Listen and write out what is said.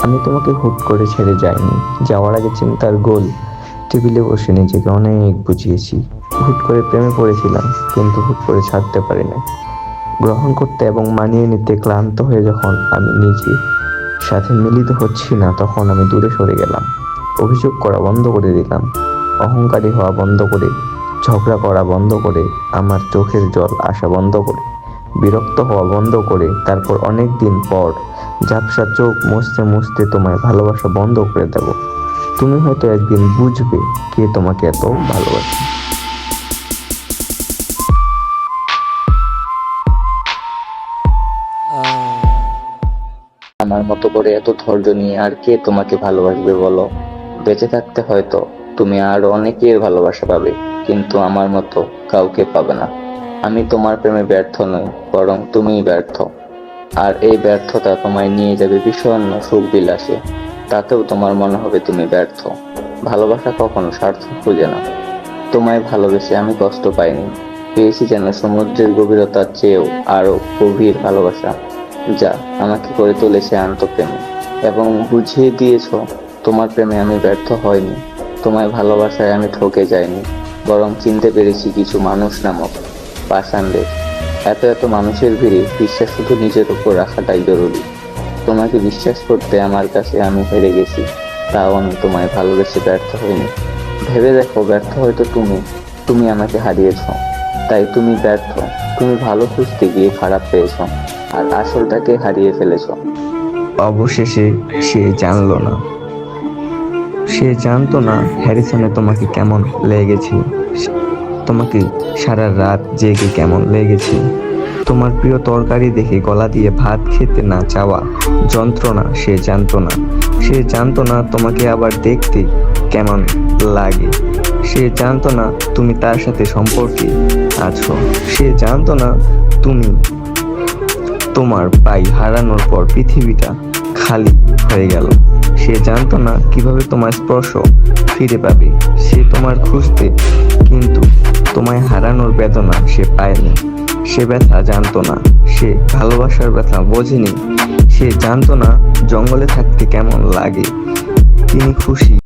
আমি তোমাকে হুট করে ছেড়ে যাইনি। যাওয়ার আগে চিন্তার গোল টেবিলে বসে নিজেকে অনেক বুঝিয়েছি। হুট করে প্রেমে পড়েছিলাম, কিন্তু হুট করে ছাড়তে পারি না। গ্রহণ করতে এবং মানিয়ে নিতে ক্লান্ত হয়ে যখন আমি নিজে সাথে মিলিত হচ্ছি না, তখন আমি দূরে সরে গেলাম। অভিযোগ করা বন্ধ করে দিলাম, অহংকারী হওয়া বন্ধ করে, ঝগড়া করা বন্ধ করে, আমার চোখের জল আসা বন্ধ করে, বিরক্ত হওয়া বন্ধ করে, তারপর অনেক দিন পর ঝাপসা চোখ মুছতে মুছতে তোমায় ভালোবাসা বন্ধ করে দেব। তুমি হয়তো একদিন বুঝবে কে তোমাকে এত ভালোবাসে। আমার মতো করে এত ধৈর্য নিয়ে আর কে তোমাকে ভালোবাসবে বলো? বেঁচে থাকতে হয়তো তুমি আরো অনেকের ভালোবাসা পাবে, কিন্তু আমার মতো কাউকে পাবে না। আমি তোমার প্রেমে ব্যর্থ নই, বরং তুমিই ব্যর্থ। আর এই ব্যর্থতা তোমায় নিয়ে যাবে বিষণ্ণ সুখ বিলাসে। তাতেও তোমার মনে হবে তুমি ব্যর্থ। ভালোবাসা কখনো স্বার্থ খুঁজে না। তোমায় ভালোবেসে আমি কষ্ট পাইনি, পেয়েছি যেন সমুদ্রের গভীরতার চেয়েও আরো গভীর ভালোবাসা, যা আমাকে করে তুলেছে আন্তঃপ্রেমে। এবং বুঝিয়ে দিয়েছো তোমার প্রেমে আমি ব্যর্থ হইনি, তোমায় ভালোবাসায় আমি ঠকে যাইনি, বরং চিনতে পেরেছি কিছু মানুষ নামক পাষাণদের। এত এত মানুষের ভিড়ে বিশ্বাস শুধু নিজের উপর রাখাটাই জরুরি। তোমাকে বিশ্বাস করতে আমার কাছে আমি হেরে গেছি, তাও আমি তোমায় ভালোবেসে ব্যর্থ হইনি। ভেবে দেখো, ব্যর্থ হয়তো তুমি, তুমি আমাকে হারিয়েছ, তাই তুমি ব্যর্থ। তুমি ভালো খুঁজতে গিয়ে খারাপ পেয়েছ, আর আসলটাকে হারিয়ে ফেলেছ। অবশেষে সে জানলো না, সে জানতো না হ্যারিসনে তোমাকে কেমন লেগেছে, তোমাকে সারা রাত জেগে কেমন লেগেছে, তোমার প্রিয় তরকারি দেখে গলা দিয়ে ভাত খেতে না চাওয়া যন্ত্রণা সে জানতো না। সে জানতো না তোমাকে আবার দেখতে কেমন লাগে। সে জানতো না তুমি তার সাথে সম্পর্কে আছো। সে জানতো না তুমি তোমার ভাই হারানোর পর পৃথিবীটা খালি হয়ে গেল। সে জানতো না কিভাবে তোমার স্পর্শ ফিরে পাবে। সে তোমার খুঁজতে, কিন্তু তোমায় হারানোর বেদনা সে পায়নি। সে ব্যথা জানতো না, সে ভালোবাসার ব্যথা বোঝেনি। সে জানতো না জঙ্গলে থাকতে কেমন লাগে। তিনি খুশি